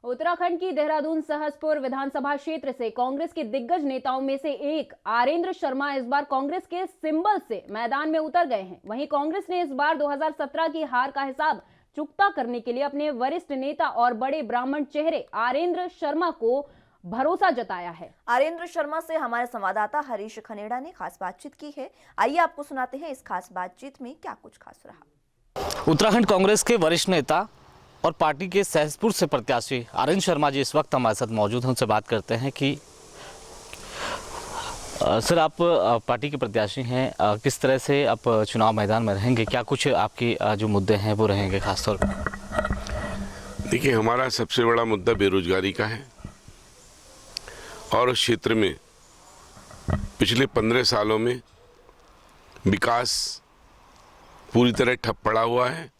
उत्तराखंड की देहरादून सहसपुर विधानसभा क्षेत्र से कांग्रेस के दिग्गज नेताओं में से एक आरेंद्र शर्मा इस बार कांग्रेस के सिंबल से मैदान में उतर गए हैं। वहीं कांग्रेस ने इस बार 2017 की हार का हिसाब चुकता करने के लिए अपने वरिष्ठ नेता और बड़े ब्राह्मण चेहरे आरेंद्र शर्मा को भरोसा जताया है। आरेंद्र शर्मा से हमारे संवाददाता हरीश खनेड़ा ने खास बातचीत की है। आइए आपको सुनाते हैं इस खास बातचीत में क्या कुछ खास रहा। उत्तराखंड कांग्रेस के वरिष्ठ नेता और पार्टी के सहसपुर से प्रत्याशी आरेंद्र शर्मा जी इस वक्त हमारे साथ मौजूद हैं। उनसे बात करते हैं कि सर, आप पार्टी के प्रत्याशी हैं, किस तरह से आप चुनाव मैदान में रहेंगे, क्या कुछ आपके जो मुद्दे हैं वो रहेंगे खासतौर पर? देखिए, हमारा सबसे बड़ा मुद्दा बेरोजगारी का है और उस क्षेत्र में पिछले 15 सालों में विकास पूरी तरह ठप पड़ा हुआ है।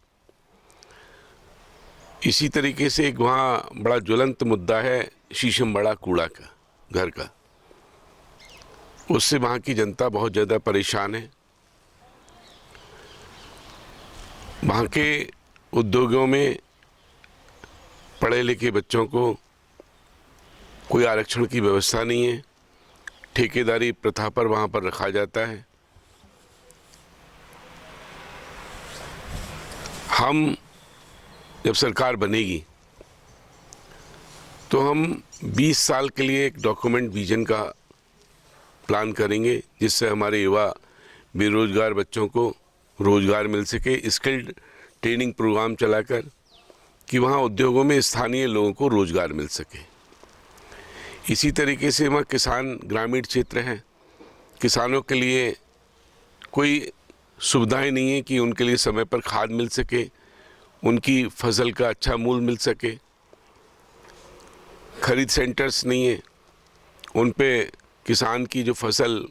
इसी तरीके से एक वहाँ बड़ा ज्वलंत मुद्दा है शीशमबाड़ा कूड़ा का, घर का। उससे वहाँ की जनता बहुत ज़्यादा परेशान है। वहाँ के उद्योगों में पढ़े लिखे बच्चों को कोई आरक्षण की व्यवस्था नहीं है। ठेकेदारी प्रथा पर वहाँ पर रखा जाता है। हम जब सरकार बनेगी तो हम 20 साल के लिए एक डॉक्यूमेंट विजन का प्लान करेंगे, जिससे हमारे युवा बेरोजगार बच्चों को रोजगार मिल सके। स्किल्ड ट्रेनिंग प्रोग्राम चलाकर कि वहाँ उद्योगों में स्थानीय लोगों को रोजगार मिल सके। इसी तरीके से वहाँ किसान ग्रामीण क्षेत्र हैं, किसानों के लिए कोई सुविधाएं नहीं है कि उनके लिए समय पर खाद मिल सके, उनकी फसल का अच्छा मूल्य मिल सके। खरीद सेंटर्स नहीं है, उन पे किसान की जो फसल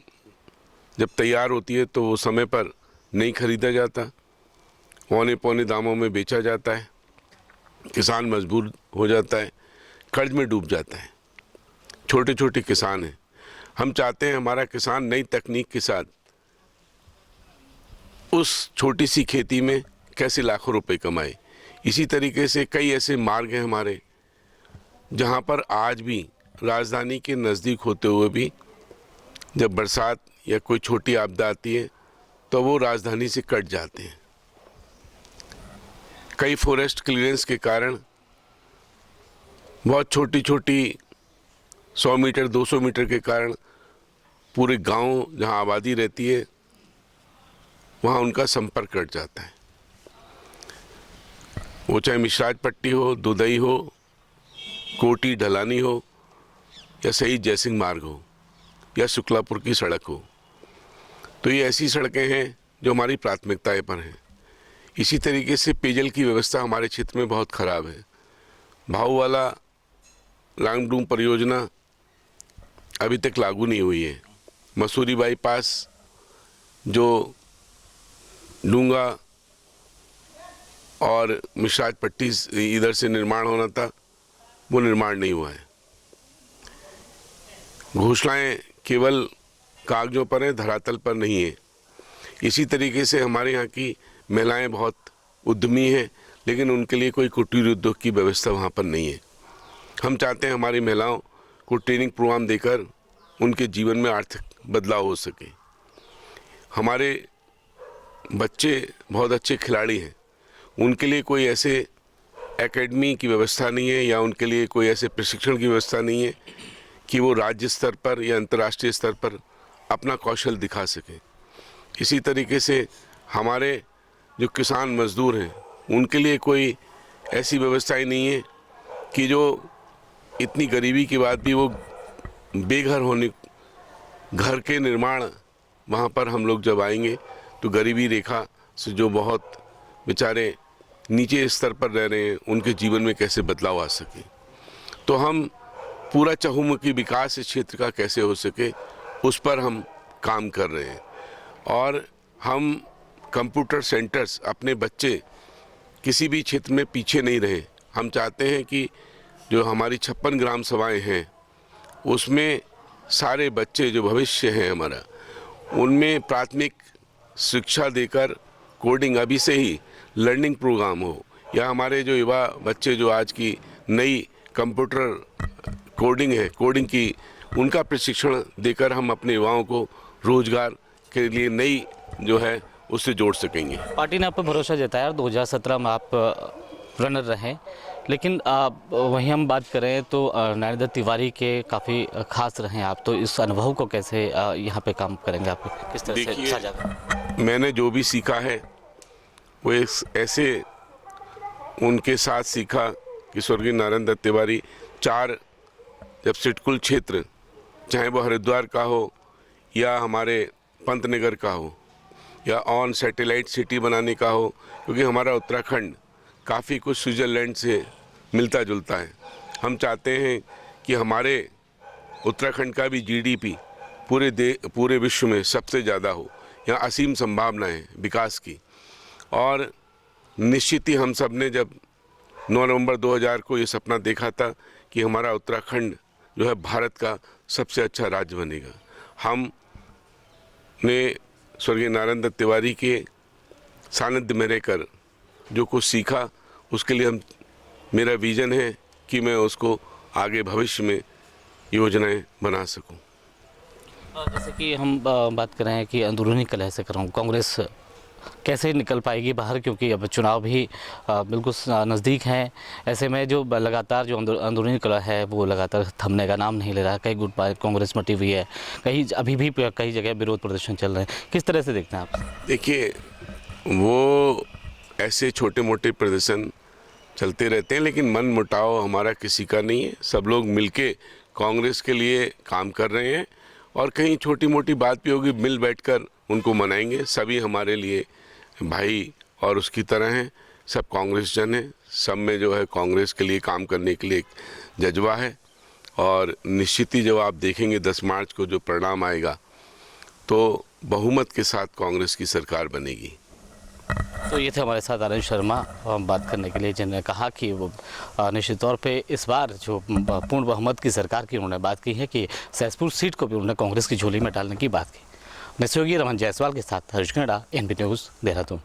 जब तैयार होती है तो वो समय पर नहीं खरीदा जाता, पौने पौने दामों में बेचा जाता है। किसान मजबूर हो जाता है, कर्ज में डूब जाता है। छोटे छोटे किसान हैं। हम चाहते हैं हमारा किसान नई तकनीक के साथ उस छोटी सी खेती में कैसे लाखों रुपए कमाए। इसी तरीके से कई ऐसे मार्ग हैं हमारे जहां पर आज भी राजधानी के नज़दीक होते हुए भी जब बरसात या कोई छोटी आपदा आती है तो वो राजधानी से कट जाते हैं। कई फॉरेस्ट क्लियरेंस के कारण बहुत छोटी छोटी 100 मीटर 200 मीटर के कारण पूरे गांव जहां आबादी रहती है वहाँ उनका संपर्क कट जाता है। वो चाहे मिश्राज पट्टी हो, दुदई हो, कोटी ढलानी हो या शहीद जयसिंह मार्ग हो या शुक्लापुर की सड़क हो। तो ये ऐसी सड़कें हैं जो हमारी प्राथमिकताएं पर हैं। इसी तरीके से पेयजल की व्यवस्था हमारे क्षेत्र में बहुत ख़राब है। भाऊवाला लांगडूम परियोजना अभी तक लागू नहीं हुई है। मसूरी बाईपास जो डूंगा और मिश्राज पट्टी इधर से निर्माण होना था वो निर्माण नहीं हुआ है। घोषणाएं केवल कागजों पर हैं, धरातल पर नहीं है। इसी तरीके से हमारे यहाँ की महिलाएं बहुत उद्यमी हैं, लेकिन उनके लिए कोई कुटीर उद्योग की व्यवस्था वहाँ पर नहीं है। हम चाहते हैं हमारी महिलाओं को ट्रेनिंग प्रोग्राम देकर उनके जीवन में आर्थिक बदलाव हो सके। हमारे बच्चे बहुत अच्छे खिलाड़ी हैं, उनके लिए कोई ऐसे एकेडमी की व्यवस्था नहीं है या उनके लिए कोई ऐसे प्रशिक्षण की व्यवस्था नहीं है कि वो राज्य स्तर पर या अंतर्राष्ट्रीय स्तर पर अपना कौशल दिखा सके। इसी तरीके से हमारे जो किसान मजदूर हैं उनके लिए कोई ऐसी व्यवस्थाएं नहीं है कि जो इतनी गरीबी के बाद भी वो बेघर होने, घर के निर्माण वहाँ पर हम लोग जब आएंगे तो गरीबी रेखा से जो बहुत बेचारे नीचे स्तर पर रह रहे हैं उनके जीवन में कैसे बदलाव आ सके। तो हम पूरा चहुमुखी विकास इस क्षेत्र का कैसे हो सके उस पर हम काम कर रहे हैं। और हम कंप्यूटर सेंटर्स, अपने बच्चे किसी भी क्षेत्र में पीछे नहीं रहे। हम चाहते हैं कि जो हमारी 56 ग्राम सभाएँ हैं उसमें सारे बच्चे जो भविष्य है हमारा, उनमें प्राथमिक शिक्षा देकर कोडिंग अभी से ही लर्निंग प्रोग्राम हो, या हमारे जो युवा बच्चे जो आज की नई कंप्यूटर कोडिंग है, कोडिंग की उनका प्रशिक्षण देकर हम अपने युवाओं को रोजगार के लिए नई जो है उससे जोड़ सकेंगे। पार्टी ने आप पर भरोसा जताया और 2017 में आप रनर रहे, लेकिन वहीं हम बात करें तो नरेंद्र तिवारी के काफ़ी खास रहे आप, तो इस अनुभव को कैसे यहाँ पे काम करेंगे आप, किस तरह से देखिए, साझा करेंगे? मैंने जो भी सीखा है वो ऐसे उनके साथ सीखा कि स्वर्गीय नरेंद्र तिवारी 4 जब सिटकुल क्षेत्र, चाहे वो हरिद्वार का हो या हमारे पंतनगर का हो या ऑन सैटेलाइट सिटी बनाने का हो, क्योंकि हमारा उत्तराखंड काफ़ी कुछ स्विट्ज़रलैंड से मिलता जुलता है। हम चाहते हैं कि हमारे उत्तराखंड का भी जीडीपी पूरे विश्व में सबसे ज़्यादा हो। यहाँ असीम संभावनाएं हैं विकास की, और निश्चित ही हम सब ने जब 9 नवंबर 2000 को ये सपना देखा था कि हमारा उत्तराखंड जो है भारत का सबसे अच्छा राज्य बनेगा। हमने स्वर्गीय नरेंद्र तिवारी के सानिध्य में रहकर जो कुछ सीखा, उसके लिए मेरा विजन है कि मैं उसको आगे भविष्य में योजनाएं बना सकूं। जैसे कि हम बात कर रहे हैं कि अंदरूनी कलह से कर रहा हूँ, कांग्रेस कैसे निकल पाएगी बाहर, क्योंकि अब चुनाव भी बिल्कुल नज़दीक हैं। ऐसे में जो लगातार जो अंदरूनी कलह है वो लगातार थमने का नाम नहीं ले रहा। कई गुट कांग्रेस मटी हुई है, कहीं अभी भी कई जगह विरोध प्रदर्शन चल रहे हैं। किस तरह से देखते हैं आप? देखिए, वो ऐसे छोटे मोटे प्रदर्शन चलते रहते हैं, लेकिन मन मुटाव हमारा किसी का नहीं है। सब लोग मिलके कांग्रेस के लिए काम कर रहे हैं, और कहीं छोटी मोटी बात भी होगी मिल बैठकर उनको मनाएंगे। सभी हमारे लिए भाई और उसकी तरह हैं, सब कांग्रेस जन हैं, सब में जो है कांग्रेस के लिए काम करने के लिए एक जज्बा है। और निश्चित ही जब आप देखेंगे 10 मार्च को जो परिणाम आएगा, तो बहुमत के साथ कांग्रेस की सरकार बनेगी। तो ये थे हमारे साथ आनंद शर्मा बात करने के लिए, जिन्होंने कहा कि वो निश्चित तौर पे इस बार जो पूर्ण बहुमत की सरकार की उन्होंने बात की है कि सहसपुर सीट को भी उन्होंने कांग्रेस की झोली में डालने की बात की। मैं सहयोगी रमन जायसवाल के साथ हरीश खनेड़ा, एनबी न्यूज़, देहरादून।